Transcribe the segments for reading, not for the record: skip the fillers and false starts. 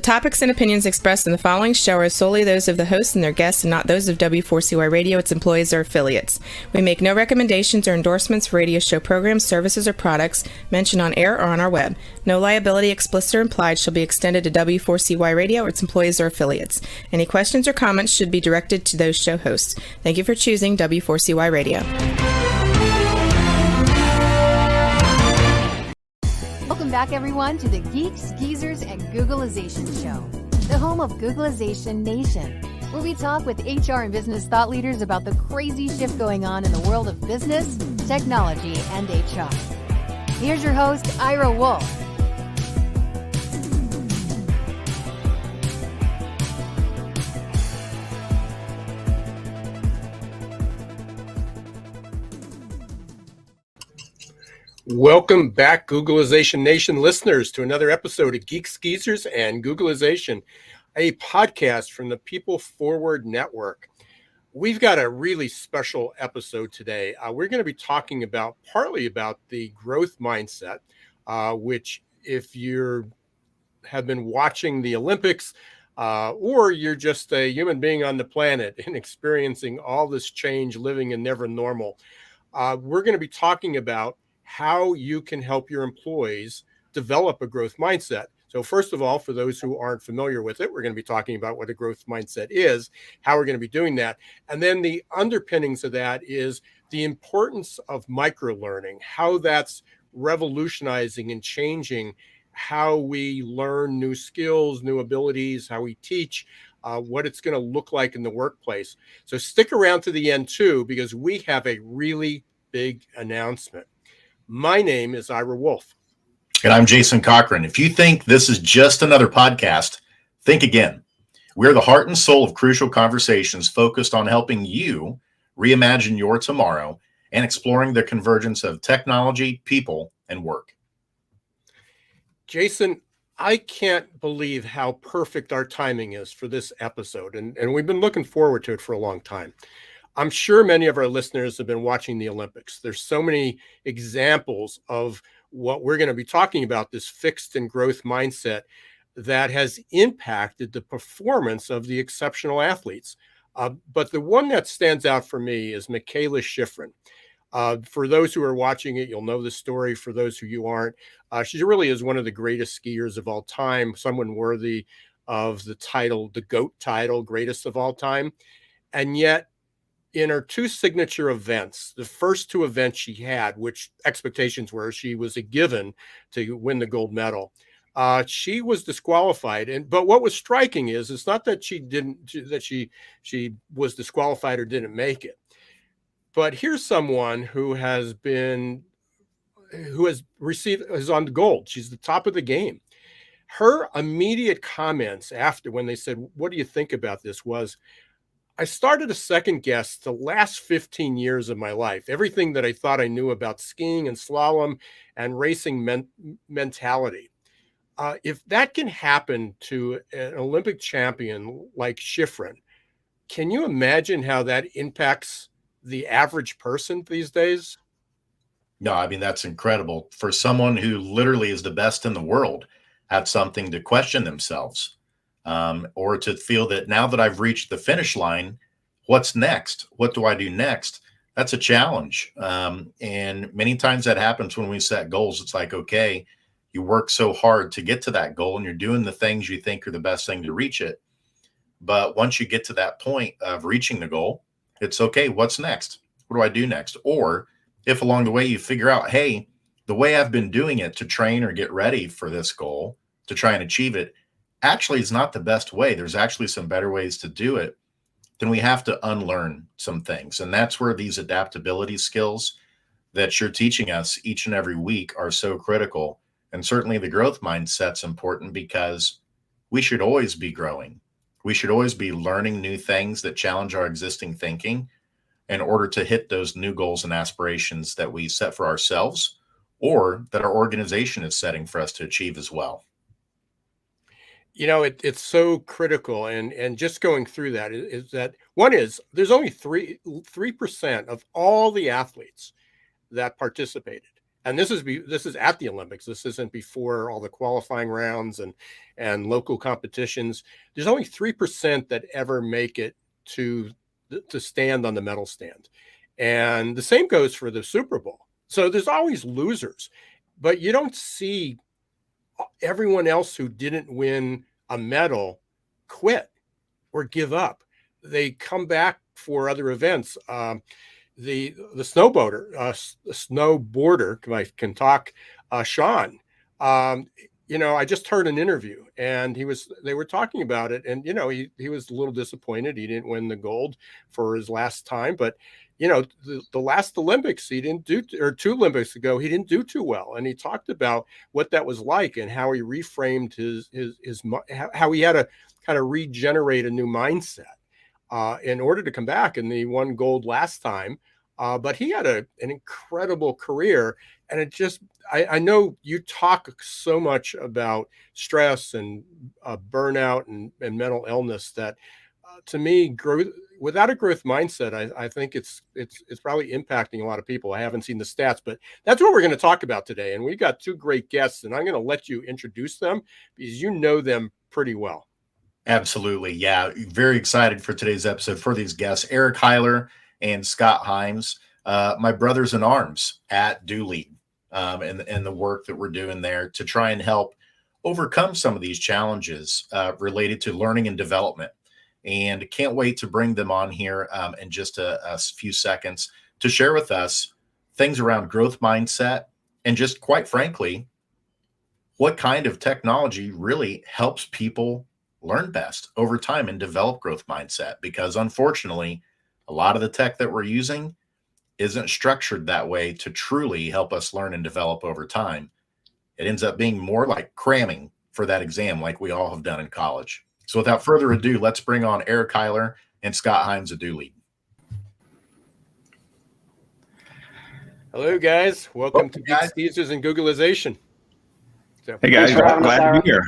topics and opinions expressed in the following show are solely those of the hosts and their guests and not those of W4CY Radio, its employees, or affiliates. We make no recommendations or endorsements for radio show programs, services, or products mentioned on air or on our web. No liability, explicit or implied, shall be extended to W4CY Radio or its employees or affiliates. Any questions or comments should be directed to those show hosts. Thank you for choosing W4CY Radio. Welcome back, everyone, to the Geeks, Geezers, and Googlization Show, the home of Googlization Nation, where we talk with HR and business thought leaders about the crazy shift going on in the world of business, technology, and HR. Here's your host, Ira Wolfe. Welcome back, Googlization Nation listeners, to another episode of Geeks, Geezers, and Googlization, a podcast from the People Forward Network. We've got a really special episode today. We're going to be talking partly about the growth mindset, which if you have been watching the Olympics or you're just a human being on the planet and experiencing all this change, living in never normal, we're going to be talking about how you can help your employees develop a growth mindset. So first of all, for those who aren't familiar with it, we're going to be talking about what a growth mindset is, how we're going to be doing that. And then the underpinnings of that is the importance of microlearning, how that's revolutionizing and changing how we learn new skills, new abilities, how we teach, what it's going to look like in the workplace. So stick around to the end too, because we have a really big announcement. My name is Ira Wolfe. And I'm Jason Cochran. If you think this is just another podcast, think again. We're the heart and soul of crucial conversations focused on helping you reimagine your tomorrow and exploring the convergence of technology, people, and work. Jason, I can't believe how perfect our timing is for this episode, and we've been looking forward to it for a long time. I'm sure many of our listeners have been watching the Olympics. There's so many examples of what we're going to be talking about, this fixed and growth mindset that has impacted the performance of the exceptional athletes. But the one that stands out for me is Mikaela Shiffrin. For those who are watching it, you'll know the story. For those who you aren't, she really is one of the greatest skiers of all time, someone worthy of the title, the GOAT title, greatest of all time. And yet, in her two signature events, the first two events she had, which expectations were she was a given to win the gold medal, she was disqualified. But what was striking is it's not that she was disqualified or didn't make it. But here's someone who is on the gold. She's the top of the game. Her immediate comments after, when they said, "What do you think about this?" was, I started to second guess the last 15 years of my life, everything that I thought I knew about skiing and slalom and racing mentality. If that can happen to an Olympic champion like Shiffrin, can you imagine how that impacts the average person these days? No, I mean, that's incredible. For someone who literally is the best in the world, have something to question themselves. Or to feel that now that I've reached the finish line, what's next? What do I do next? That's a challenge. And many times that happens when we set goals. It's like, okay, you work so hard to get to that goal and you're doing the things you think are the best thing to reach it. But once you get to that point of reaching the goal, it's okay. What's next? What do I do next? Or if along the way you figure out, hey, the way I've been doing it to train or get ready for this goal to try and achieve it, actually it's not the best way. There's actually some better ways to do it. Then we have to unlearn some things. And that's where these adaptability skills that you're teaching us each and every week are so critical. And certainly the growth mindset's important because we should always be growing. We should always be learning new things that challenge our existing thinking in order to hit those new goals and aspirations that we set for ourselves or that our organization is setting for us to achieve as well. You know, it's so critical, and just going through that is that one is there's only 3% of all the athletes that participated. and this is at the Olympics. This isn't before all the qualifying rounds and local competitions. There's only 3% that ever make it to stand on the medal stand, and the same goes for the Super Bowl. So there's always losers, but you don't see everyone else who didn't win a medal quit or give up. They come back for other events. The snowboarder, if I can talk, Sean. I just heard an interview, and they were talking about it, and he was a little disappointed he didn't win the gold for his last time, but the last Olympics he didn't do, or 2 Olympics ago he didn't do too well, and he talked about what that was like and how he reframed his how he had to kind of regenerate a new mindset in order to come back. And he won gold last time, but he had an incredible career. And it just, I know you talk so much about stress and burnout and mental illness that to me, growth without a growth mindset, I think it's probably impacting a lot of people. I haven't seen the stats, but that's what we're going to talk about today. And we got 2 great guests, and I'm going to let you introduce them because you know them pretty well. Absolutely. Yeah. Very excited for today's episode for these guests, Eric Hiler and Scott Himes, my brothers in arms at Dulead, and the work that we're doing there to try and help overcome some of these challenges related to learning and development. And can't wait to bring them on here in just a few seconds to share with us things around growth mindset and just quite frankly, what kind of technology really helps people learn best over time and develop growth mindset. Because unfortunately, a lot of the tech that we're using isn't structured that way to truly help us learn and develop over time. It ends up being more like cramming for that exam like we all have done in college. So without further ado, let's bring on Eric Hiler and Scott Himes of Dulead. Hello, guys. Welcome to Geeks, Geezers, and Googlization. So, hey, guys. Glad to be here.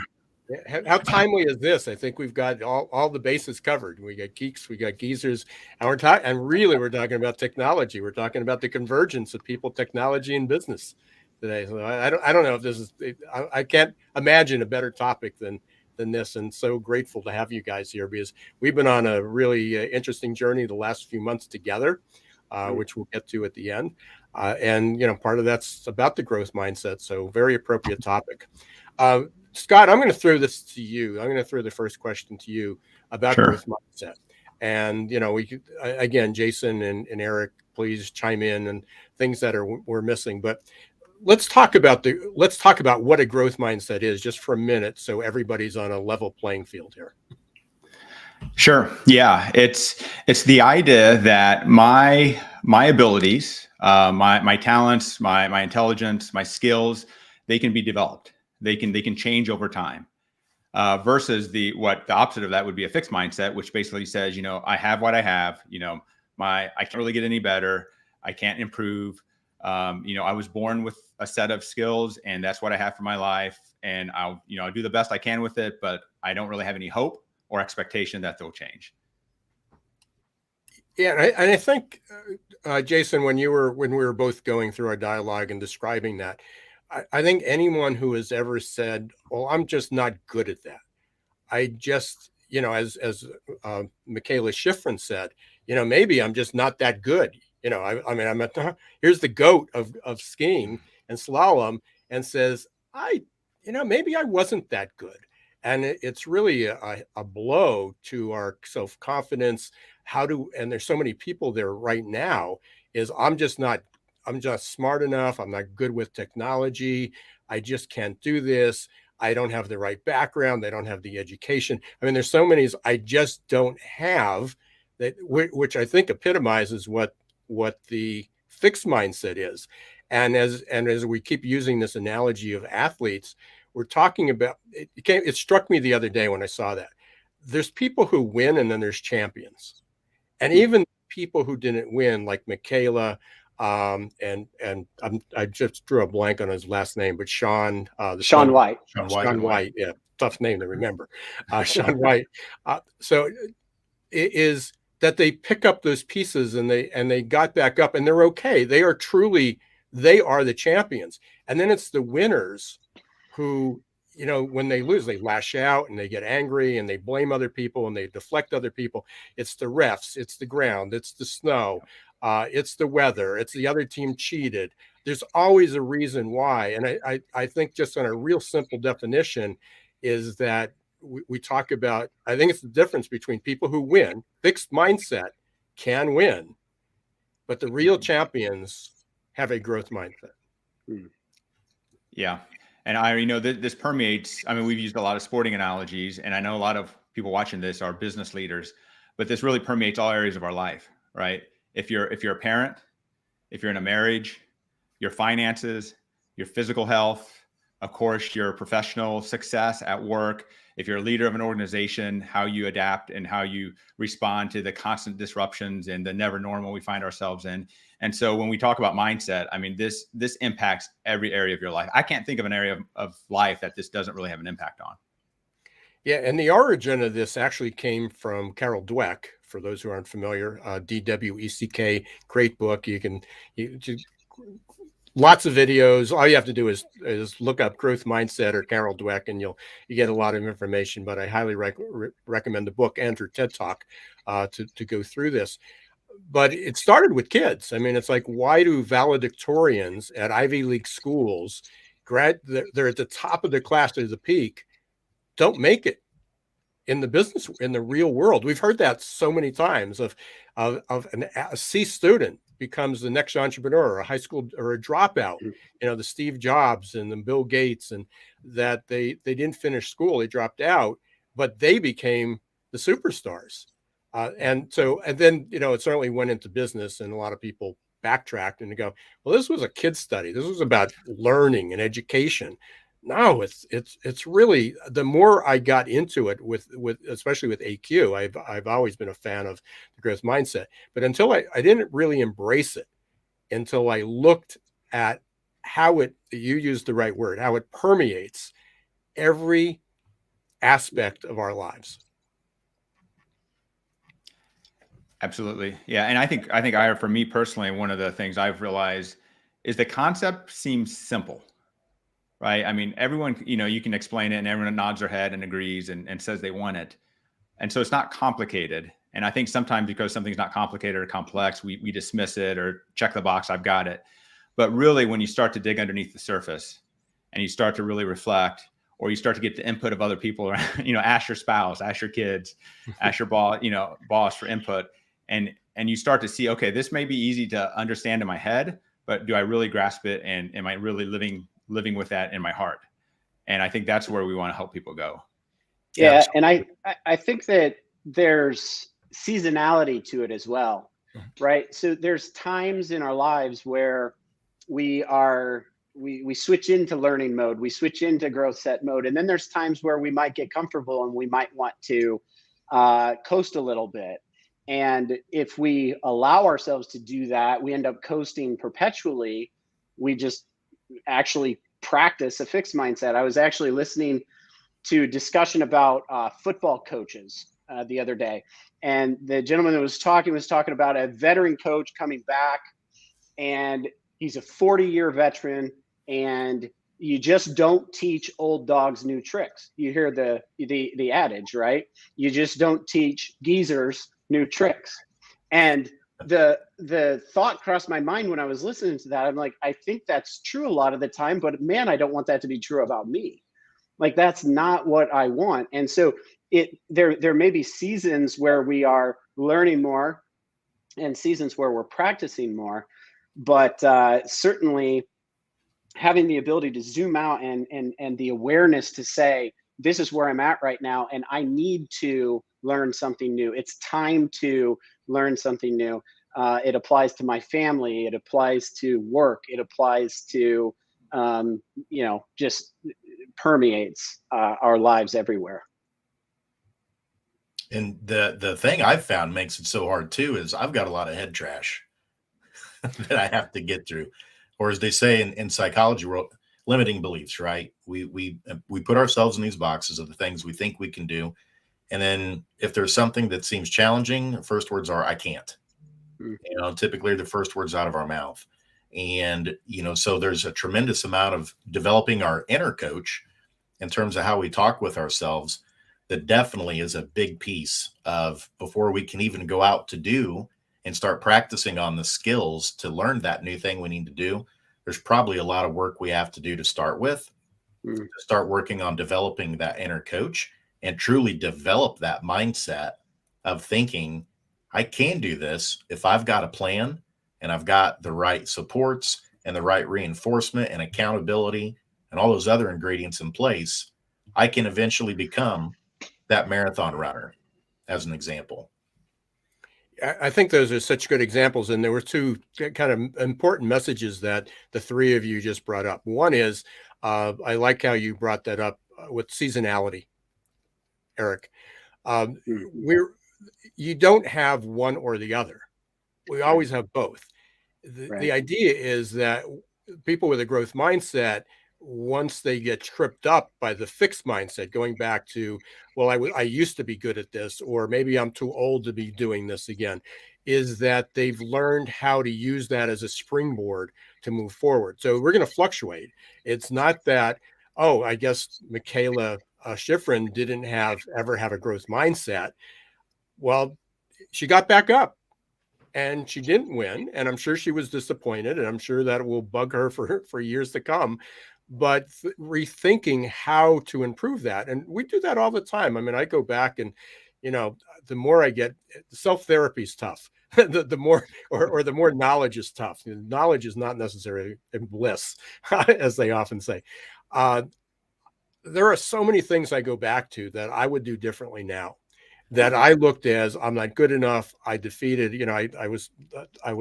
How timely is this? I think we've got all the bases covered. We got geeks, we got geezers, and we're talking about technology. We're talking about the convergence of people, technology, and business today. So I don't know if this is. I can't imagine a better topic than this, and so grateful to have you guys here because we've been on a really interesting journey the last few months together, which we'll get to at the end. And part of that's about the growth mindset. So very appropriate topic. Scott, I'm going to throw this to you. I'm going to throw the first question to you about growth mindset. And, we could, again, Jason and Eric, please chime in and things that we're missing. But let's talk about what a growth mindset is just for a minute, so everybody's on a level playing field here. Sure. Yeah. It's the idea that my abilities, my talents, my intelligence, my skills, they can be developed. They can change over time, versus the opposite of that would be a fixed mindset, which basically says, I have what I have, I can't really get any better. I can't improve. I was born with a set of skills and that's what I have for my life. And I'll do the best I can with it, but I don't really have any hope or expectation that they'll change. Yeah. And I think, Jason, when we were both going through our dialogue and describing that, I think anyone who has ever said, well, I'm just not good at that. I just, as Michaela Schifrin said, maybe I'm just not that good. Here's the GOAT of skiing and slalom and says, maybe I wasn't that good. And it's really a blow to our self-confidence. And there's so many people there right now I'm just smart enough. I'm not good with technology. I just can't do this. I don't have the right background. I don't have the education. There's so many I just don't have that, which I think epitomizes what the fixed mindset is. And as we keep using this analogy of athletes, we're talking about it. It struck me the other day when I saw that there's people who win and then there's champions, and even people who didn't win, like Michaela. I just drew a blank on his last name, but Sean White. Sean White. Yeah. Tough name to remember. Sean White. So it is that they pick up those pieces and they got back up and they're okay. They are truly they are the champions. And then it's the winners who, when they lose, they lash out and they get angry and they blame other people and they deflect other people. It's the refs, it's the ground, it's the snow, it's the weather, it's the other team cheated. There's always a reason why. And I think just on a real simple definition is that we talk about, I think it's the difference between people who win, fixed mindset can win, but the real champions have a growth mindset. Yeah. And this permeates. I mean, we've used a lot of sporting analogies, and I know a lot of people watching this are business leaders, but this really permeates all areas of our life, right? If you're a parent, if you're in a marriage, your finances, your physical health, of course, your professional success at work, if you're a leader of an organization, how you adapt and how you respond to the constant disruptions and the never normal we find ourselves in. And so when we talk about mindset, I mean, this impacts every area of your life. I can't think of an area of life that this doesn't really have an impact on. Yeah, and the origin of this actually came from Carol Dweck, for those who aren't familiar, DWECK, great book. Lots of videos. All you have to do is look up growth mindset or Carol Dweck, and you get a lot of information. But I highly recommend the book and her TED Talk to go through this. But it started with kids. I mean, it's like, why do valedictorians at Ivy League schools, they're at the top of their class, they're the peak, don't make it in the real world? We've heard that so many times of a C student becomes the next entrepreneur, or a high school or a dropout, the Steve Jobs and the Bill Gates, and that they didn't finish school, they dropped out, but they became the superstars. And then, it certainly went into business, and a lot of people backtracked and go, well, this was a kid's study. This was about learning and education. No, it's really, the more I got into it with especially with AQ, I've always been a fan of the growth mindset, but until I didn't really embrace it until I looked at how you used the right word, how it permeates every aspect of our lives. Absolutely. Yeah. And I think for me personally, one of the things I've realized is the concept seems simple, right? I mean, everyone, you can explain it and everyone nods their head and agrees and says they want it. And so it's not complicated. And I think sometimes because something's not complicated or complex, we dismiss it or check the box, I've got it. But really, when you start to dig underneath the surface and you start to really reflect, or you start to get the input of other people around, ask your spouse, ask your kids, ask your boss for input. And you start to see, okay, this may be easy to understand in my head, but do I really grasp it? And am I really living with that in my heart? And I think that's where we want to help people go. Yeah. And I think that there's seasonality to it as well, right? So there's times in our lives where we switch into learning mode, we switch into growth set mode. And then there's times where we might get comfortable and we might want to coast a little bit. And if we allow ourselves to do that, we end up coasting perpetually. We just actually practice a fixed mindset. I was actually listening to a discussion about football coaches the other day. And the gentleman that was talking about a veteran coach coming back, and he's a 40-year veteran, and you just don't teach old dogs new tricks. You hear the adage, right? You just don't teach geezers new tricks. And the thought crossed my mind when I was listening to that. I'm like, I think that's true a lot of the time, but man, I don't want that to be true about me. Like, that's not what I want. And so there may be seasons where we are learning more and seasons where we're practicing more, but certainly having the ability to zoom out and the awareness to say, this is where I'm at right now, and I need to learn something new. It's time to learn something new. It applies to my family. It applies to work. It applies to, just permeates our lives everywhere. And the thing I've found makes it so hard too is I've got a lot of head trash that I have to get through, or as they say in psychology world, limiting beliefs. Right? We put ourselves in these boxes of the things we think we can do, and then if there's something that seems challenging, the first words are "I can't." Typically the first words out of our mouth. And, so there's a tremendous amount of developing our inner coach in terms of how we talk with ourselves. That definitely is a big piece of before we can even go out to do and start practicing on the skills to learn that new thing we need to do. There's probably a lot of work we have to do to start with, to start working on developing that inner coach and truly develop that mindset of thinking, I can do this if I've got a plan and I've got the right supports and the right reinforcement and accountability and all those other ingredients in place. I can eventually become that marathon runner, as an example. I think those are such good examples. And there were two kind of important messages that the three of you just brought up. One is, I like how you brought that up with seasonality, Eric. You don't have one or the other. We always have both. The idea is that people with a growth mindset, once they get tripped up by the fixed mindset, going back to, well, I used to be good at this, or maybe I'm too old to be doing this again, is that they've learned how to use that as a springboard to move forward. So we're going to fluctuate. It's not that, oh, I guess Michaela Schifrin didn't ever have a growth mindset. Well, she got back up. And she didn't win, and I'm sure she was disappointed, and I'm sure that will bug her for years to come. But rethinking how to improve that, and we do that all the time. I mean, I go back and, the more I get, self-therapy is tough. the more, or the more knowledge is tough. Knowledge is not necessarily bliss, as they often say. There are so many things I go back to that I would do differently now, that I looked as I'm not good enough. I defeated, I was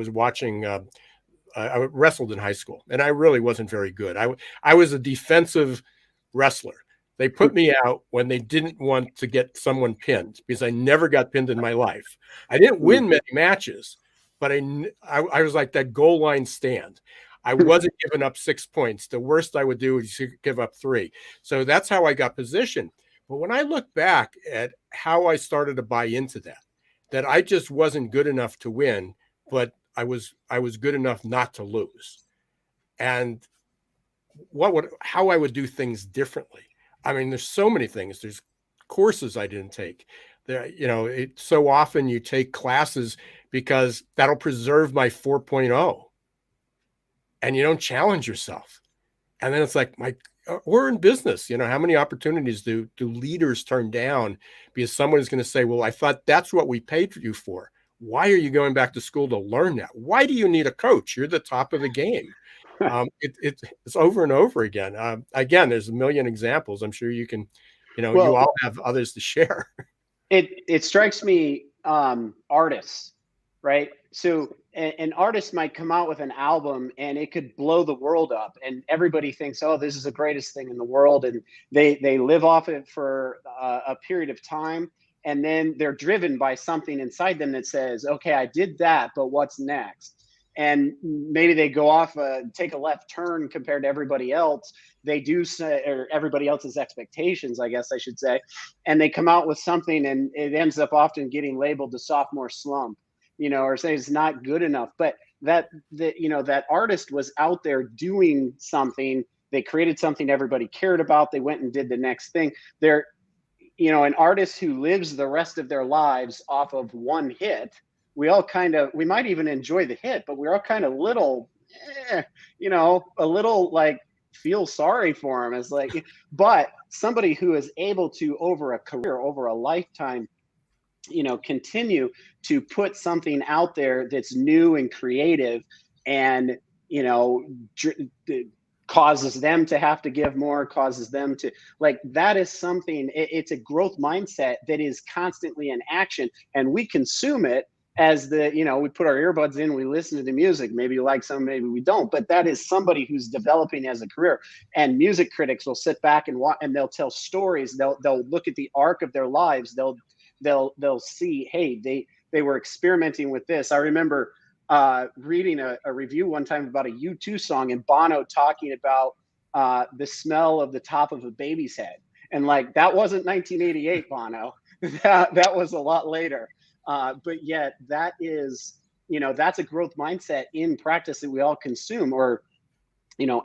watching, I wrestled in high school, and I really wasn't very good. I was a defensive wrestler. They put me out when they didn't want to get someone pinned, because I never got pinned in my life. I didn't win many matches, but I was like that goal line stand. I wasn't giving up 6 points. The worst I would do is give up 3. So that's how I got positioned. But when I look back at how I started to buy into that I just wasn't good enough to win, but I was good enough not to lose, and how I would do things differently. I mean, there's so many things. There's courses I didn't take. There, so often you take classes because that'll preserve my 4.0, and you don't challenge yourself. And then it's like, we're in business. How many opportunities do leaders turn down because someone is going to say, well, I thought that's what we paid you for. Why are you going back to school to learn that? Why do you need a coach? You're the top of the game. It's over and over again. Again, there's a million examples. I'm sure you can, you all have others to share. It strikes me, artists, right? So an artist might come out with an album and it could blow the world up, and everybody thinks, oh, this is the greatest thing in the world. And they live off it for a period of time. And then they're driven by something inside them that says, okay, I did that, but what's next? And maybe they go off, take a left turn compared to everybody else. They do say, or everybody else's expectations, I guess I should say. And they come out with something, and it ends up often getting labeled the sophomore slump, or say it's not good enough. But that artist was out there doing something. They created something everybody cared about. They went and did the next thing. They're, an artist who lives the rest of their lives off of one hit. We might even enjoy the hit, but we're all kind of a little like feel sorry for him. It's like, but somebody who is able to, over a career, over a lifetime, continue to put something out there that's new and creative, and, causes them to have to give more, causes them to, like, that is something, it's a growth mindset that is constantly in action, and we consume it as we put our earbuds in, we listen to the music. Maybe you like some, maybe we don't, but that is somebody who's developing as a career. And music critics will sit back and watch, and they'll tell stories. They'll look at the arc of their lives. They'll see, hey, they were experimenting with this. I remember reading a review one time about a U2 song, and Bono talking about the smell of the top of a baby's head. And like, that wasn't 1988, Bono. That was a lot later. But yet that is, that's a growth mindset in practice that we all consume. Or,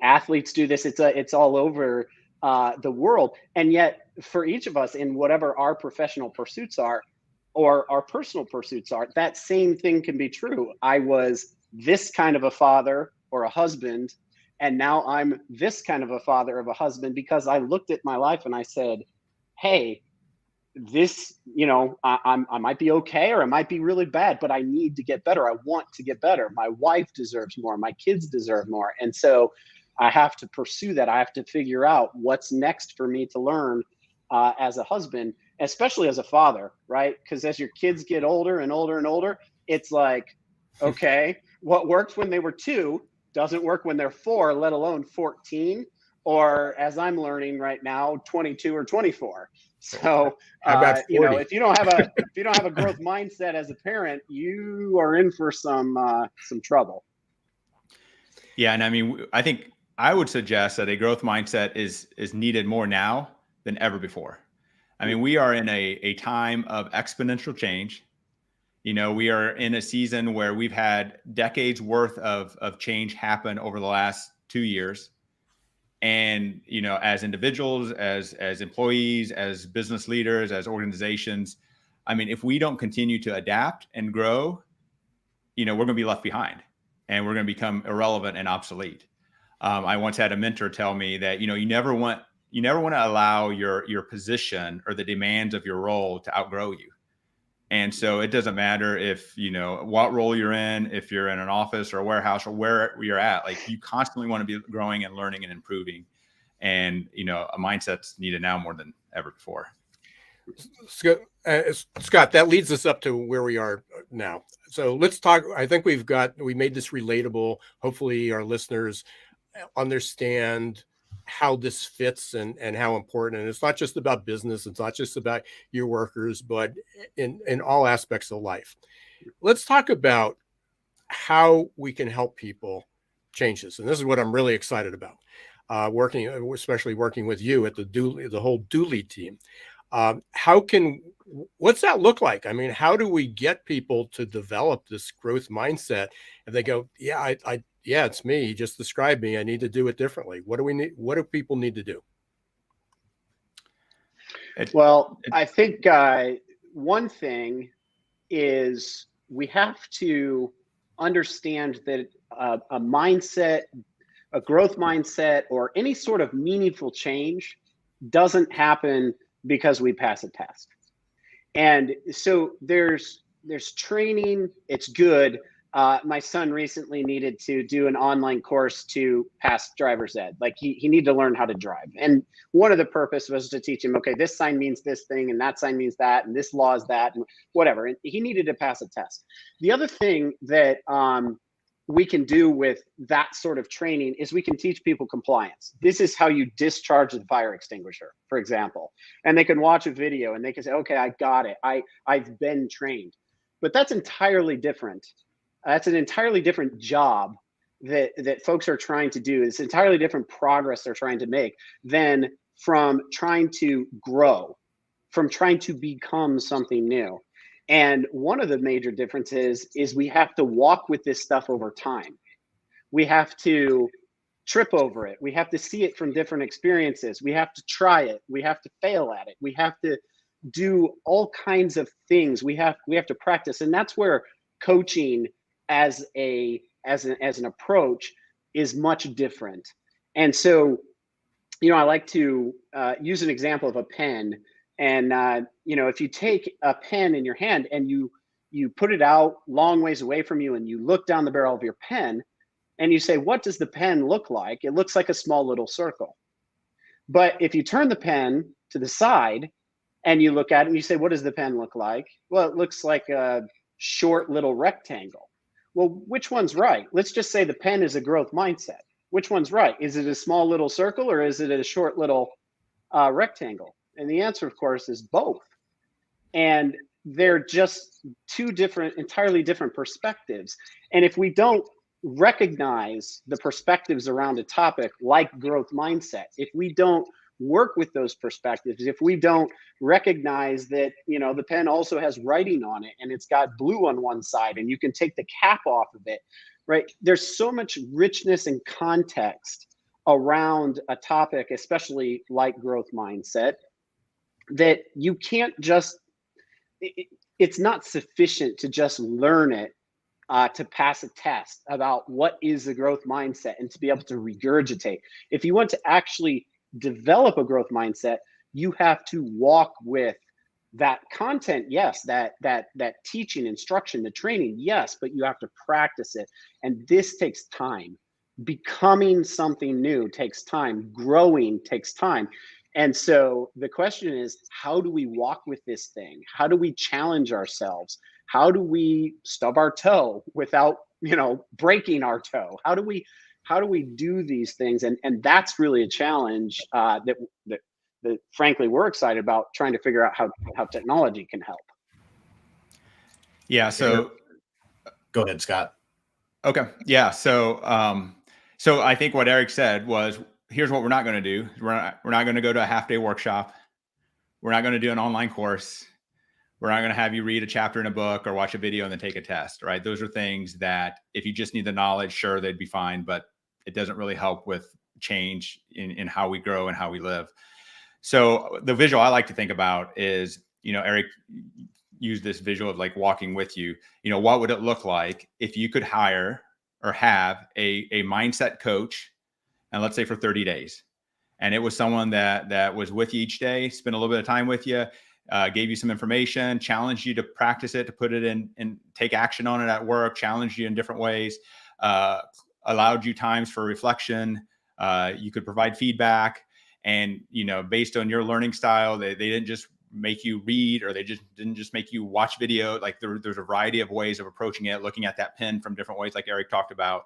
athletes do this. It's all over the world. And yet for each of us, in whatever our professional pursuits are or our personal pursuits are, that same thing can be true. I was this kind of a father or a husband, and now I'm this kind of a father of a husband, because I looked at my life and I said, hey, this, I might be okay, or it might be really bad, but I need to get better. I want to get better. My wife deserves more. My kids deserve more. And so I have to pursue that. I have to figure out what's next for me to learn as a husband, especially as a father, right? Because as your kids get older and older and older, it's like, okay, what worked when they were 2 doesn't work when they're 4, let alone 14, or as I'm learning right now, 22 or 24. So, How about 40? if you don't have a growth mindset as a parent, you are in for some trouble. Yeah, and I mean, I think I would suggest that a growth mindset is needed more now than ever before. I mean, we are in a time of exponential change. We are in a season where we've had decades worth of change happen over the last 2 years. And, as individuals, as employees, as business leaders, as organizations, I mean, if we don't continue to adapt and grow, we're going to be left behind and we're going to become irrelevant and obsolete. I once had a mentor tell me that, you never want to allow your position or the demands of your role to outgrow you. And so it doesn't matter if, what role you're in, if you're in an office or a warehouse or where you're at, like you constantly want to be growing and learning and improving. And, a mindset's needed now more than ever before. Scott, that leads us up to where we are now. So let's talk. I think we made this relatable. Hopefully our listeners understand how this fits and how important. And it's not just about business. It's not just about your workers, but in all aspects of life. Let's talk about how we can help people change this. And this is what I'm really excited about, especially working with you at the whole Dulead team. What's that look like? I mean, how do we get people to develop this growth mindset? And they go, yeah, it's me. He just described me. I need to do it differently. What do we need? What do people need to do? Well, I think one thing is we have to understand that a mindset, a growth mindset, or any sort of meaningful change doesn't happen because we pass a test. And so there's training. It's good. My son recently needed to do an online course to pass driver's ed. Like he needed to learn how to drive. And one of the purpose was to teach him, okay, this sign means this thing and that sign means that, and this law is that, and whatever. And he needed to pass a test. The other thing that we can do with that sort of training is we can teach people compliance. This is how you discharge the fire extinguisher, for example. And they can watch a video and they can say, okay, I got it. I've been trained. But that's entirely different. That's an entirely different job that folks are trying to do. It's entirely different progress they're trying to make than from trying to grow, from trying to become something new. And one of the major differences is we have to walk with this stuff over time. We have to trip over it. We have to see it from different experiences. We have to try it. We have to fail at it. We have to do all kinds of things. We have to practice. And that's where coaching as an approach is much different. And so, I like to use an example of a pen. And, if you take a pen in your hand and you put it out long ways away from you and you look down the barrel of your pen and you say, what does the pen look like? It looks like a small little circle. But if you turn the pen to the side and you look at it and you say, what does the pen look like? Well, it looks like a short little rectangle. Well, which one's right? Let's just say the pen is a growth mindset. Which one's right? Is it a small little circle or is it a short little rectangle? And the answer, of course, is both. And they're just two entirely different perspectives. And if we don't recognize the perspectives around a topic like growth mindset, if we don't work with those perspectives, if we don't recognize that, the pen also has writing on it and it's got blue on one side and you can take the cap off of it, right? There's so much richness and context around a topic, especially like growth mindset, that you can't just, it's not sufficient to just learn it to pass a test about what is the growth mindset and to be able to regurgitate. If you want to actually develop a growth mindset, you have to walk with that content, yes, that teaching, instruction, the training, yes, but you have to practice it. And this takes time. Becoming something new takes time. Growing takes time. And so the question is, how do we walk with this thing? How do we challenge ourselves? How do we stub our toe without, breaking our toe? How do we do these things? And that's really a challenge that frankly we're excited about, trying to figure out how technology can help. Yeah. So go ahead, Scott. Okay. Yeah. So I think what Eric said was, here's what we're not going to do. We're not going to go to a half-day workshop. We're not going to do an online course. We're not going to have you read a chapter in a book or watch a video and then take a test, right? Those are things that if you just need the knowledge, sure, they'd be fine, but it doesn't really help with change in how we grow and how we live. So the visual I like to think about is, Eric used this visual of like walking with you. What would it look like if you could hire or have a mindset coach, and let's say for 30 days, and it was someone that was with you each day, spent a little bit of time with you, gave you some information, challenged you to practice it, to put it in and take action on it at work, challenged you in different ways, allowed you times for reflection. You could provide feedback, and, based on your learning style, they didn't just make you read, or they didn't just make you watch video. Like there's a variety of ways of approaching it, looking at that pen from different ways, like Eric talked about.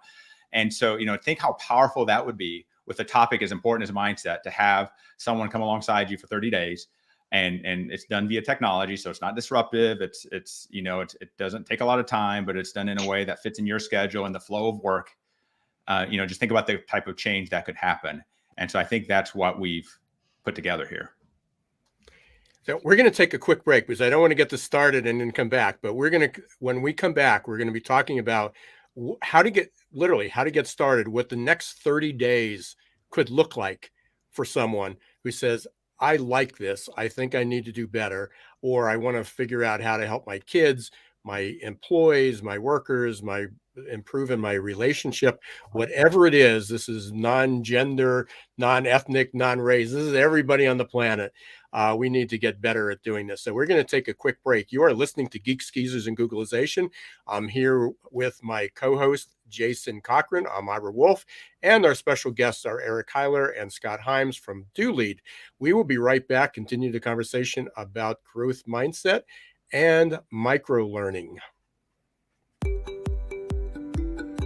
And so, think how powerful that would be with a topic as important as mindset, to have someone come alongside you for 30 days. And it's done via technology, so it's not disruptive. It doesn't take a lot of time, but it's done in a way that fits in your schedule and the flow of work. Just think about the type of change that could happen. And so I think that's what we've put together here. So we're going to take a quick break because I don't want to get this started and then come back. But when we come back, we're going to be talking about how to get started, what the next 30 days could look like for someone who says, I like this, I think I need to do better, or I want to figure out how to help my kids, my employees, my workers, improve in my relationship, whatever it is. This is non-gender, non-ethnic, non-race. This is everybody on the planet. We need to get better at doing this. So we're going to take a quick break. You are listening to Geeks, Geezers, and Googlization. I'm here with my co-host, Jason Cochran. I'm Ira Wolfe, and our special guests are Eric Hiler and Scott Himes from Dulead. We will be right back, continue the conversation about growth mindset and microlearning.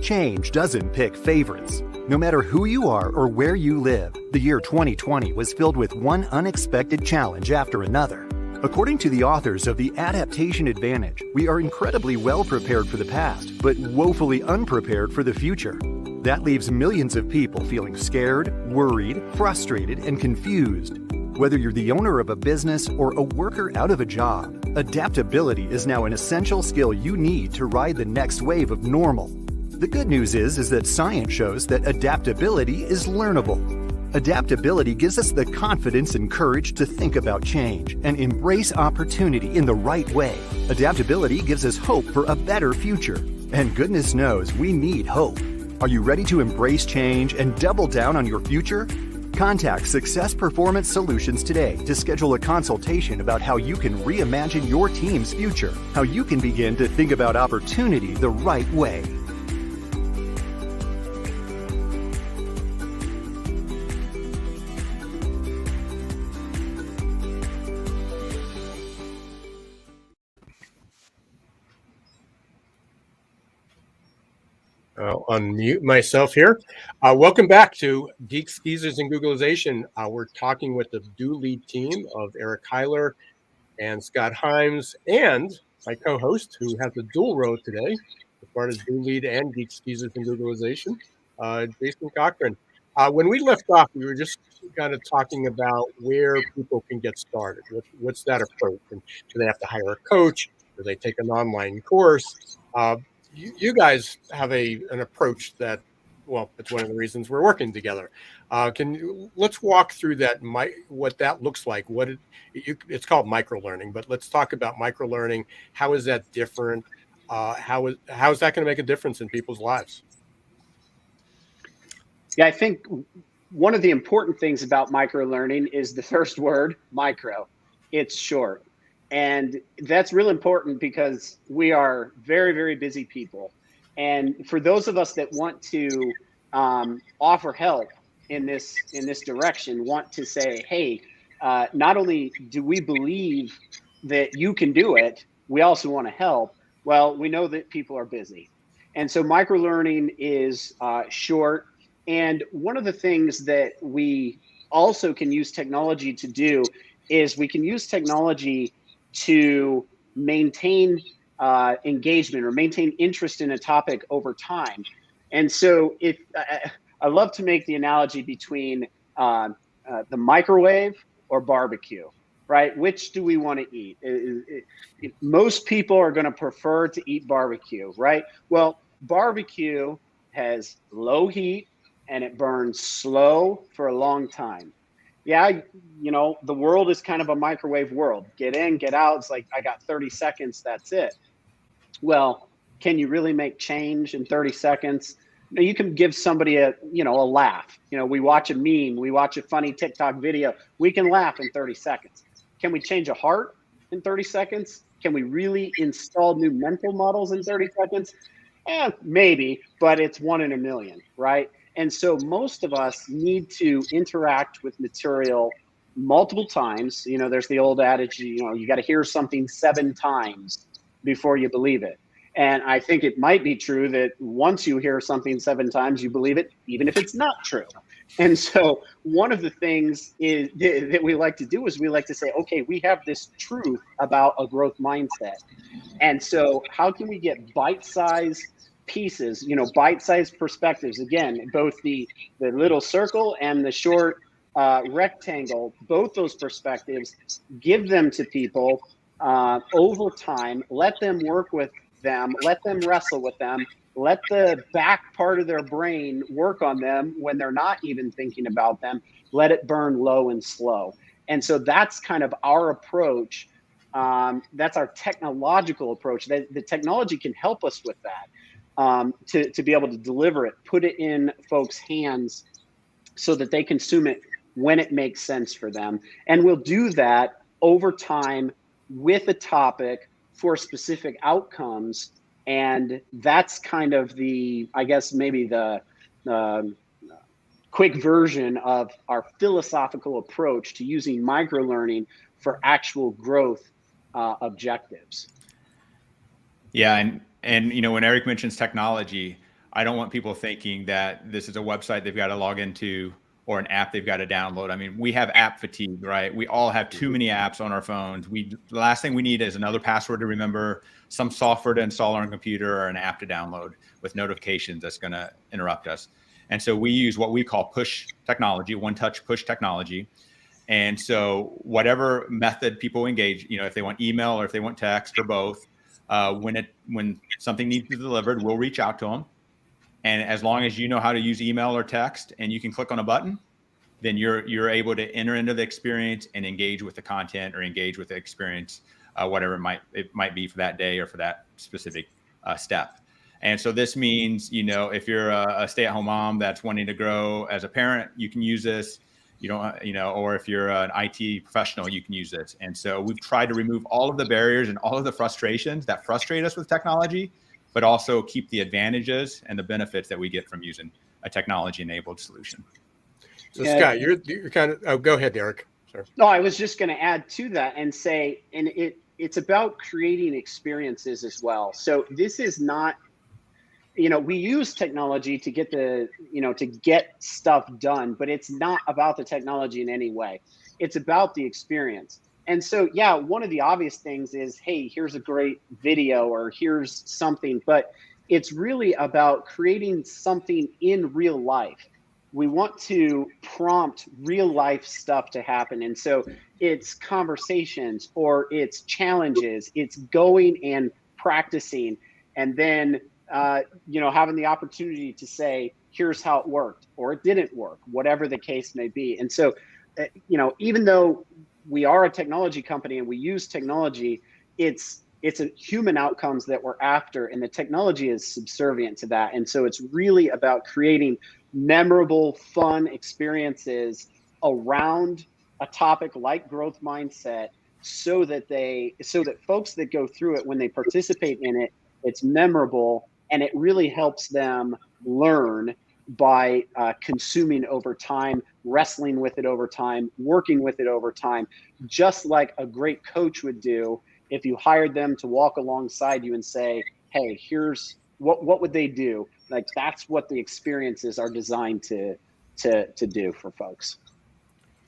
Change doesn't pick favorites. No matter who you are or where you live, the year 2020 was filled with one unexpected challenge after another. According to the authors of The Adaptation Advantage, we are incredibly well prepared for the past, but woefully unprepared for the future. That leaves millions of people feeling scared, worried, frustrated, and confused. Whether you're the owner of a business or a worker out of a job, adaptability is now an essential skill you need to ride the next wave of normal. The good news is that science shows that adaptability is learnable. Adaptability gives us the confidence and courage to think about change and embrace opportunity in the right way. Adaptability gives us hope for a better future. And goodness knows we need hope. Are you ready to embrace change and double down on your future? Contact Success Performance Solutions today to schedule a consultation about how you can reimagine your team's future, how you can begin to think about opportunity the right way. I'll unmute myself here. Welcome back to Geeks, Geezers, and Googlization. We're talking with the Dulead team of Eric Hiler and Scott Himes, and my co-host, who has a dual role today, as part of Dulead and Geeks, Geezers, and Googlization, Jason Cochran. When we left off, we were just kind of talking about where people can get started. What's that approach? And do they have to hire a coach? Do they take an online course? You guys have an approach that, well, it's one of the reasons we're working together. Let's walk through that, what that looks like. It's called microlearning, but let's talk about microlearning. How is that different? How is that going to make a difference in people's lives? Yeah, I think one of the important things about microlearning is the first word, micro. It's short. And that's real important because we are very, very busy people. And for those of us that want to offer help in this direction, want to say, hey, not only do we believe that you can do it, we also want to help. Well, we know that people are busy. And so microlearning is short. And one of the things that we also can use technology to do is we can use technology to maintain engagement or maintain interest in a topic over time. And so if I love to make the analogy between the microwave or barbecue, right? Which do we want to eat? Most people are going to prefer to eat barbecue, right? Well, barbecue has low heat and it burns slow for a long time. Yeah, the world is kind of a microwave world. Get in, get out. It's like, I got 30 seconds, that's it. Well, can you really make change in 30 seconds? You can give somebody a laugh. We watch a meme, we watch a funny TikTok video. We can laugh in 30 seconds. Can we change a heart in 30 seconds? Can we really install new mental models in 30 seconds? Maybe, but it's 1 in a million, right? And so most of us need to interact with material multiple times. There's the old adage, you got to hear something 7 times before you believe it. And I think it might be true that once you hear something 7 times, you believe it, even if it's not true. And so one of the things that we like to do is we like to say, okay, we have this truth about a growth mindset. And so how can we get bite-sized pieces, bite-sized perspectives, again, both the little circle and the short rectangle, both those perspectives, give them to people over time, let them work with them, let them wrestle with them, let the back part of their brain work on them when they're not even thinking about them, let it burn low and slow. And so that's kind of our approach. That's our technological approach. The technology can help us with that, to be able to deliver it, put it in folks' hands so that they consume it when it makes sense for them. And we'll do that over time with a topic for specific outcomes. And that's kind of maybe the quick version of our philosophical approach to using microlearning for actual growth objectives. Yeah, and when Eric mentions technology, I don't want people thinking that this is a website they've got to log into or an app they've got to download. I mean, we have app fatigue, right? We all have too many apps on our phones. The last thing we need is another password to remember, some software to install on our computer, or an app to download with notifications that's going to interrupt us. And so we use what we call push technology, one-touch push technology. And so whatever method people engage, if they want email or if they want text or both, when something needs to be delivered, we'll reach out to them. And as long as you know how to use email or text and you can click on a button, then you're able to enter into the experience and engage with the content or engage with the experience, whatever it might be for that day or for that specific step. And so this means, if you're a stay-at-home mom that's wanting to grow as a parent, you can use this. Or if you're an IT professional, you can use this. And so we've tried to remove all of the barriers and all of the frustrations that frustrate us with technology, but also keep the advantages and the benefits that we get from using a technology-enabled solution. So Scott, you're kind of, go ahead, Eric. Sorry. No, I was just going to add to that and say, and it's about creating experiences as well. So this is not, we use technology to get to get stuff done, but it's not about the technology in any way. It's about the experience. And so, yeah, one of the obvious things is, hey, here's a great video or here's something, but it's really about creating something in real life. we want to prompt real life stuff to happen. And so it's conversations or it's challenges, it's going and practicing, and then having the opportunity to say, here's how it worked, or it didn't work, whatever the case may be. And so, even though we are a technology company and we use technology, it's a human outcomes that we're after, and the technology is subservient to that. And so it's really about creating memorable, fun experiences around a topic like growth mindset, so that folks that go through it, when they participate in it, it's memorable, and it really helps them learn by consuming over time, wrestling with it over time, working with it over time, just like a great coach would do if you hired them to walk alongside you and say, hey, here's what would they do? Like, that's what the experiences are designed to do for folks.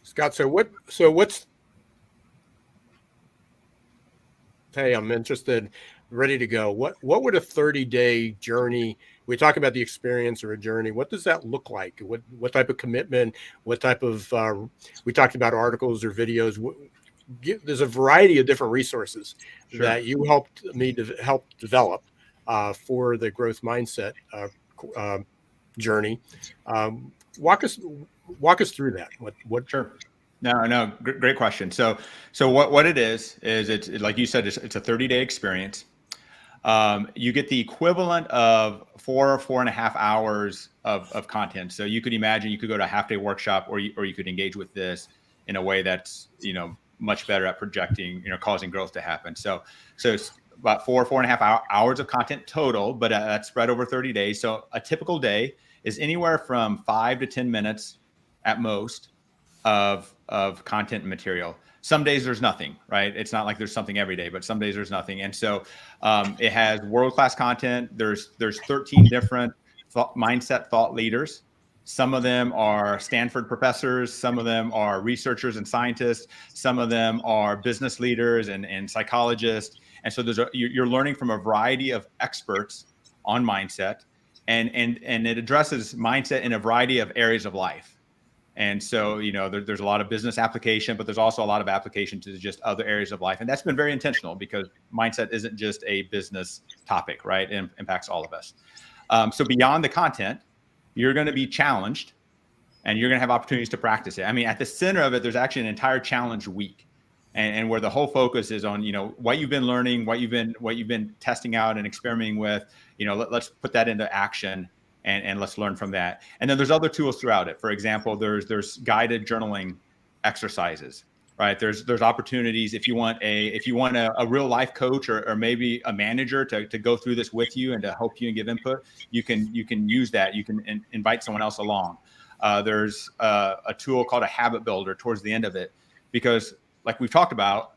Scott, hey, I'm interested, ready to go. What would a 30-day journey, we talk about the experience or a journey, what does that look like? What type of commitment, what type of, we talked about articles or videos. There's a variety of different resources that you helped me help develop for the growth mindset journey. Walk us through that. What? Sure. No, great question. So what it is it's like you said, it's a 30-day experience. You get the equivalent of 4.5 hours of content. So you could imagine you could go to a half-day workshop, or you could engage with this in a way that's much better at projecting, causing growth to happen. So it's about 4.5 hours of content total, but that's spread over 30 days. So a typical day is anywhere from 5 to 10 minutes at most of content and material. Some days there's nothing, right? It's not like there's something every day, but some days there's nothing. And so it has world-class content. There's 13 different mindset thought leaders. Some of them are Stanford professors. Some of them are researchers and scientists. Some of them are business leaders and psychologists. And so you're learning from a variety of experts on mindset, and it addresses mindset in a variety of areas of life. And so, there's a lot of business application, but there's also a lot of application to just other areas of life. And that's been very intentional, because mindset isn't just a business topic, right? It impacts all of us. So beyond the content, you're going to be challenged, and you're going to have opportunities to practice it. I mean, at the center of it, there's actually an entire challenge week, and where the whole focus is on, what you've been learning, what you've been testing out and experimenting with. Let's put that into action, and let's learn from that. And then there's other tools throughout it. For example, there's guided journaling exercises, right? There's opportunities if you want a real life coach or maybe a manager to go through this with you and to help you and give input. You can use that. You can invite someone else along. There's a tool called a habit builder towards the end of it, because like we've talked about,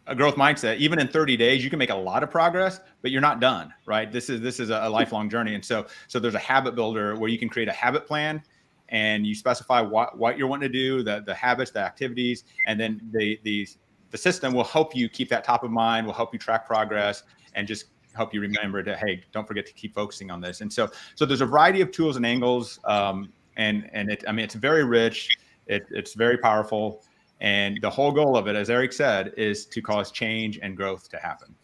a growth mindset, even in 30 days, you can make a lot of progress, but you're not done, right? This is a lifelong journey. And so there's a habit builder where you can create a habit plan, and you specify what you're wanting to do, the habits, the activities, and then the system will help you keep that top of mind, will help you track progress, and just help you remember to, hey, don't forget to keep focusing on this. And so there's a variety of tools and angles, and it's very rich, it's very powerful. And the whole goal of it, as Eric said, is to cause change and growth to happen.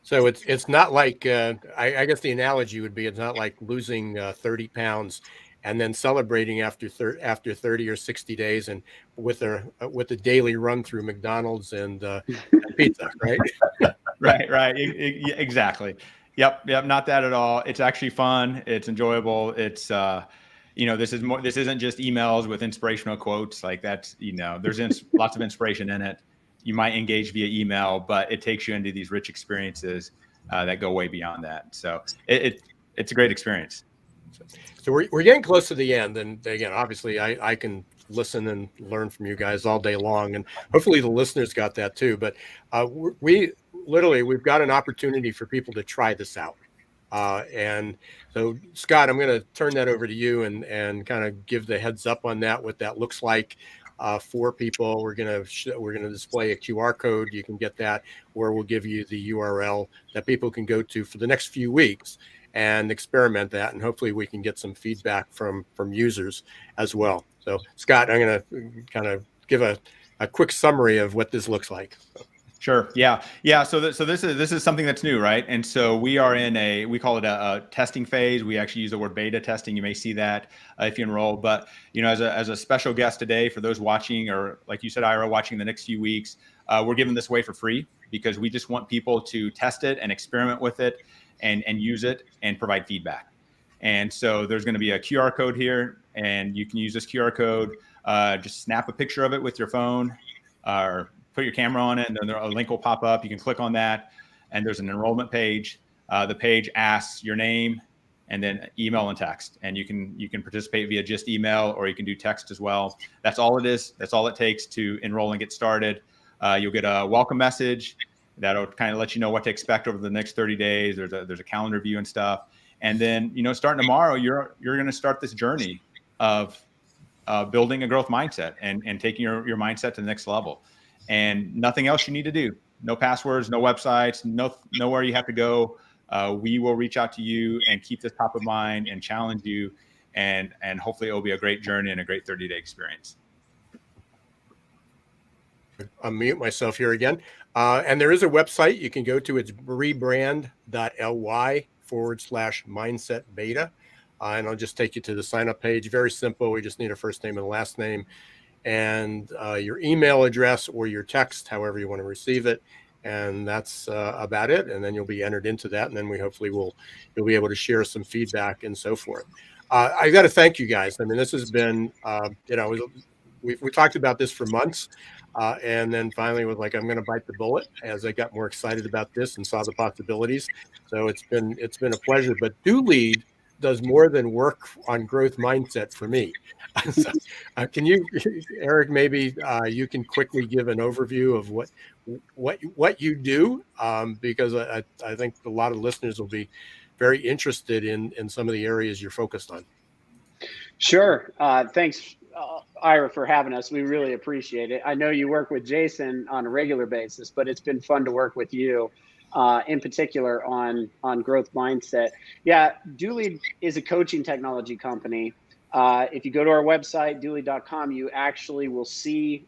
So it's not like, I guess the analogy would be, it's not like losing 30 pounds and then celebrating after 30 or 60 days and with a daily run through McDonald's and pizza, right? Right. Exactly. Yep. Not that at all. It's actually fun. It's enjoyable. It's, this isn't just emails with inspirational quotes like that's, there's lots of inspiration in it. You might engage via email, but it takes you into these rich experiences that go way beyond that. So it's a great experience. So we're getting close to the end. And again, obviously I can listen and learn from you guys all day long. And hopefully the listeners got that too. But we've got an opportunity for people to try this out. And so, Scott, I'm going to turn that over to you and kind of give the heads up on that, what that looks like for people. We're going to display a QR code. You can get that, or we'll give you the URL that people can go to for the next few weeks. and experiment that, and hopefully we can get some feedback from users as well. So Scott, I'm going to kind of give a quick summary of what this looks like. Sure. Yeah. Yeah. So this is something that's new, right? And so we are in we call it a testing phase. We actually use the word beta testing. You may see that if you enroll. But as a special guest today, for those watching, or like you said, Ira, watching the next few weeks, we're giving this away for free because we just want people to test it and experiment with it and use it and provide feedback. And so there's going to be a QR code here, and you can use this QR code. Just snap a picture of it with your phone, or put your camera on it, and then a link will pop up. You can click on that, and there's an enrollment page. The page asks your name and then email and text, and you can participate via just email, or you can do text as well. That's all it is. That's all it takes to enroll and get started. You'll get a welcome message that'll kind of let you know what to expect over the next 30 days. There's a calendar view and stuff, and then starting tomorrow, you're going to start this journey of building a growth mindset and taking your mindset to the next level. And nothing else you need to do. No passwords, no websites, nowhere you have to go. We will reach out to you and keep this top of mind and challenge you. And hopefully it will be a great journey and a great 30-day experience. Unmute myself here again. And there is a website you can go to. It's rebrand.ly/mindset beta. And I'll just take you to the sign up page. Very simple. We just need a first name and last name, and your email address or your text, however you want to receive it. And that's about it. And then you'll be entered into that. And then you'll be able to share some feedback and so forth. I got to thank you guys. I mean, this has been, we talked about this for months. And then finally was like, I'm going to bite the bullet as I got more excited about this and saw the possibilities. So it's been a pleasure. But Dulead does more than work on growth mindset for me. So, can you, Eric, maybe you can quickly give an overview of what you do, because I think a lot of listeners will be very interested in some of the areas you're focused on. Sure. Thanks, Ira, for having us. We really appreciate it. I know you work with Jason on a regular basis, but it's been fun to work with you. In particular on growth mindset. Yeah, Dulead is a coaching technology company. If you go to our website, dulead.com, you actually will see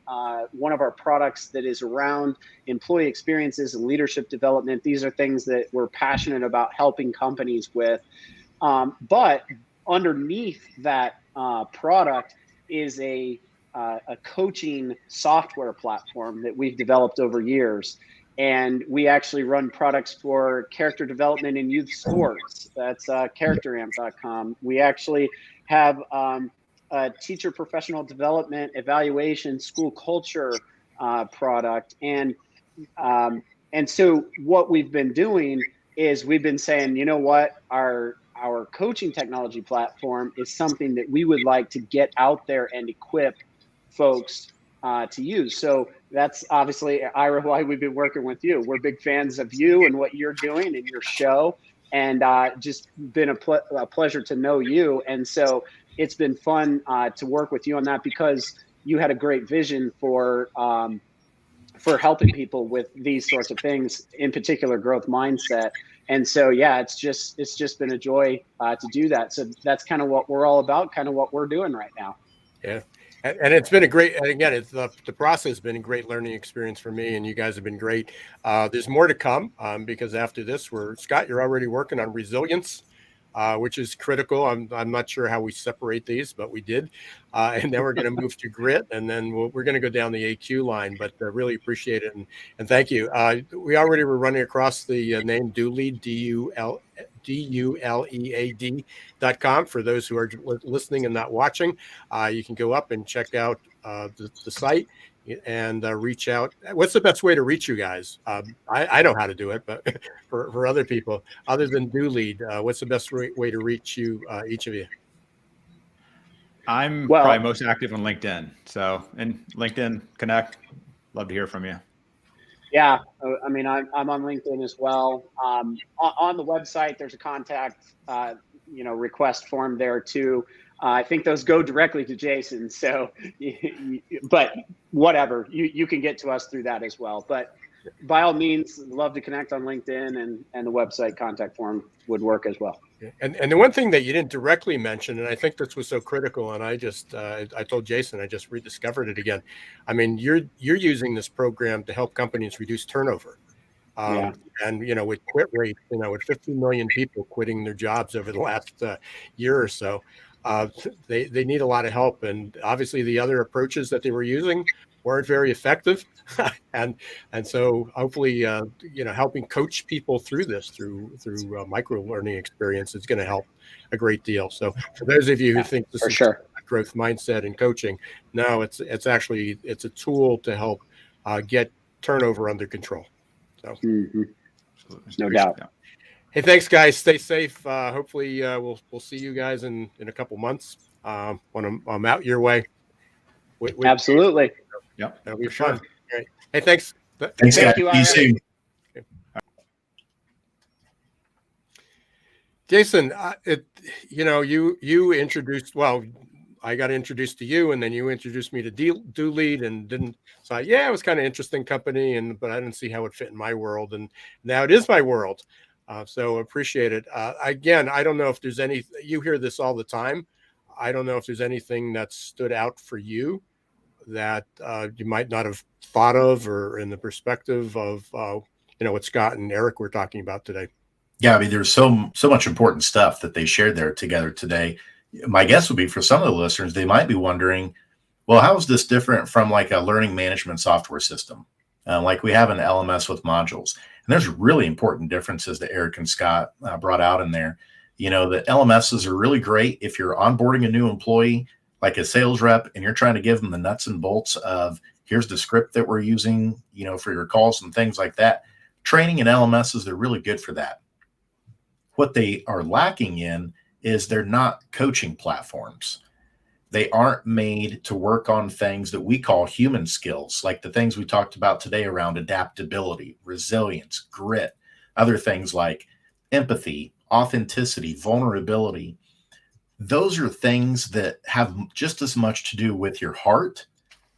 one of our products that is around employee experiences and leadership development. These are things that we're passionate about helping companies with. But underneath that product is a coaching software platform that we've developed over years. And we actually run products for character development in youth sports. That's characteramp.com. We actually have a teacher professional development evaluation school culture product. And so what we've been doing is we've been saying, you know what, our coaching technology platform is something that we would like to get out there and equip folks to use. So that's obviously, Ira, why we've been working with you. We're big fans of you and what you're doing and your show, and just been a pleasure to know you. And so it's been fun to work with you on that, because you had a great vision for helping people with these sorts of things, in particular growth mindset. And so, yeah, it's just been a joy to do that. So that's kind of what we're all about, kind of what we're doing right now. Yeah. And it's been a great, and again, it's the process has been a great learning experience for me, and you guys have been great. There's more to come, because after this, Scott, you're already working on resilience, which is critical. I'm not sure how we separate these, but we did. And then we're going to move to grit, and then we're going to go down the AQ line, but really appreciate it. And thank you. We already were running across the name Dulead, DULEAD.com. For those who are listening and not watching, you can go up and check out the site and reach out. What's the best way to reach you guys? I know how to do it, but for other people, other than Dulead, what's the best way to reach you, each of you? I'm probably most active on LinkedIn. So, and LinkedIn Connect, love to hear from you. Yeah, I mean, I'm on LinkedIn as well. On the website, there's a contact, request form there too. I think those go directly to Jason. So, but whatever, you can get to us through that as well. But by all means, love to connect on LinkedIn, and the website contact form would work as well. And the one thing that you didn't directly mention, and I think this was so critical, and I just I told Jason, I just rediscovered it again. I mean, you're using this program to help companies reduce turnover. Yeah. And, with quit rate, with 15 million people quitting their jobs over the last year or so, they need a lot of help. And obviously the other approaches that they were using weren't very effective. and so hopefully, helping coach people through this, through micro learning experience is going to help a great deal. So for those of you who think this is sure. growth mindset and coaching, no, it's a tool to help get turnover under control. So, no doubt. That. Hey, thanks, guys. Stay safe. Hopefully, we'll see you guys in a couple months when I'm out your way. Absolutely. Yep. That'll be for fun. sure. All right. Hey, thanks. Thanks, Thank guys. you, See you soon. Jason, you introduced. Well, I got introduced to you, and then you introduced me to Dulead, and didn't. So it was kind of interesting company, but I didn't see how it fit in my world, and now it is my world. So appreciate it. Again, I don't know if there's any. You hear this all the time. I don't know if there's anything that stood out for you that you might not have thought of, or in the perspective of what Scott and Eric were talking about today. Yeah, I mean, there's so much important stuff that they shared there together today. My guess would be for some of the listeners, they might be wondering, well, how is this different from like a learning management software system? Like we have an LMS with modules. And there's really important differences that Eric and Scott brought out in there. The LMSs are really great if you're onboarding a new employee, like a sales rep, and you're trying to give them the nuts and bolts of here's the script that we're using, for your calls and things like that. Training in LMSs, they're really good for that. What they are lacking in is they're not coaching platforms. They aren't made to work on things that we call human skills, like the things we talked about today around adaptability, resilience, grit, other things like empathy, authenticity, vulnerability. Those are things that have just as much to do with your heart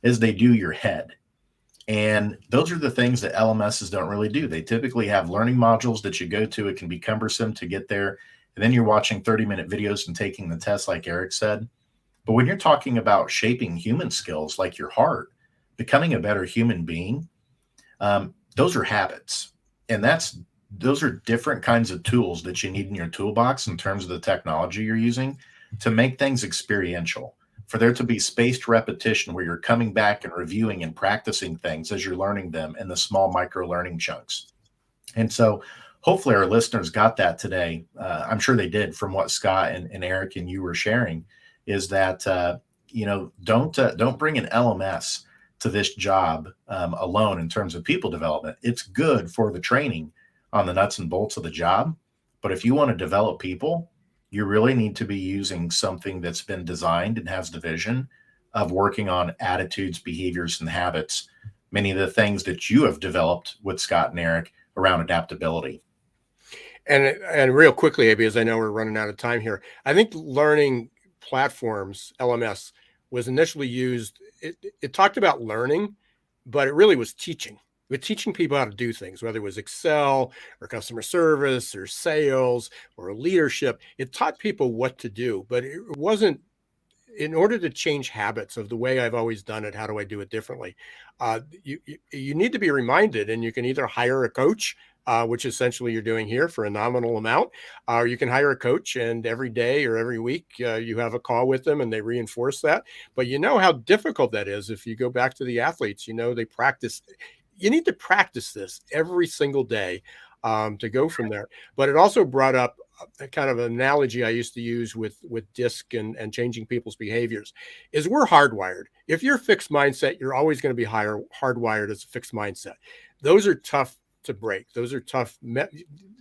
as they do your head. And those are the things that LMSs don't really do. They typically have learning modules that you go to. It can be cumbersome to get there. And then you're watching 30-minute videos and taking the test, like Eric said. But when you're talking about shaping human skills like your heart, becoming a better human being, those are habits. And those are different kinds of tools that you need in your toolbox in terms of the technology you're using to make things experiential. For there to be spaced repetition where you're coming back and reviewing and practicing things as you're learning them in the small micro learning chunks. And so hopefully our listeners got that today. I'm sure they did from what Scott and Eric and you were sharing, is that, don't bring an LMS to this job alone in terms of people development. It's good for the training on the nuts and bolts of the job. But if you want to develop people, you really need to be using something that's been designed and has the vision of working on attitudes, behaviors, and habits, many of the things that you have developed with Scott and Eric around adaptability. And real quickly, AB, as I know we're running out of time here, I think learning platforms, LMS, was initially used, it talked about learning, but it really was teaching. We're teaching people how to do things, whether it was Excel or customer service or sales or leadership. It taught people what to do, but it wasn't in order to change habits of the way I've always done it. How do I do it differently? You need to be reminded, and you can either hire a coach, which essentially you're doing here for a nominal amount, or you can hire a coach, and every day or every week you have a call with them and they reinforce that. But you know how difficult that is. If you go back to the athletes, they practice. You need to practice this every single day to go from there. But it also brought up a kind of an analogy I used to use with DISC and changing people's behaviors is we're hardwired. If you're fixed mindset, you're always going to be hardwired as a fixed mindset. Those are tough to break. Those are tough,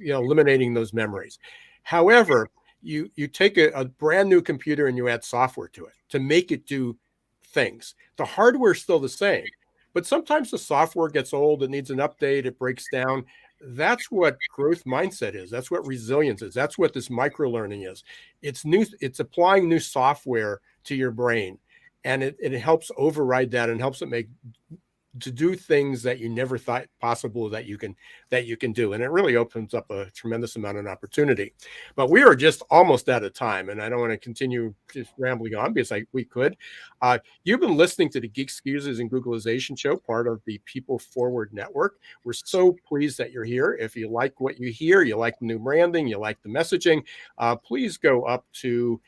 eliminating those memories. However, you take a brand new computer and you add software to it to make it do things. The hardware is still the same. But sometimes the software gets old, it needs an update, it breaks down. That's what growth mindset is. That's what resilience is. That's what this micro learning is. It's applying new software to your brain, and it helps override that and helps it make to do things that you never thought possible that you can do. And it really opens up a tremendous amount of opportunity. But we are just almost out of time, and I don't want to continue just rambling on because we could. You've been listening to the Geeks, Geezers, and Googlization show, part of the People Forward Network. We're so pleased that you're here. If you like what you hear, you like the new branding, you like the messaging, please go up to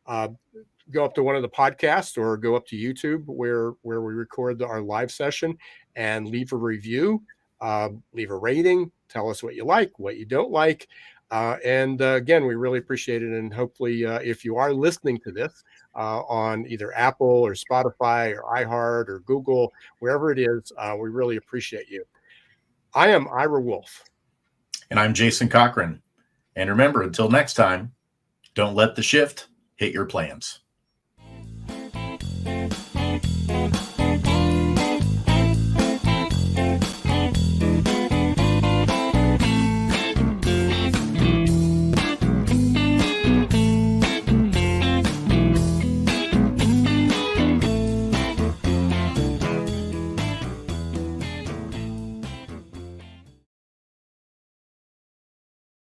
one of the podcasts or go up to YouTube where we record our live session and leave a review, leave a rating, tell us what you like, what you don't like. And again, we really appreciate it. And hopefully, if you are listening to this on either Apple or Spotify or iHeart or Google, wherever it is, we really appreciate you. I am Ira Wolfe. And I'm Jason Cochran. And remember, until next time, don't let the shift hit your plans.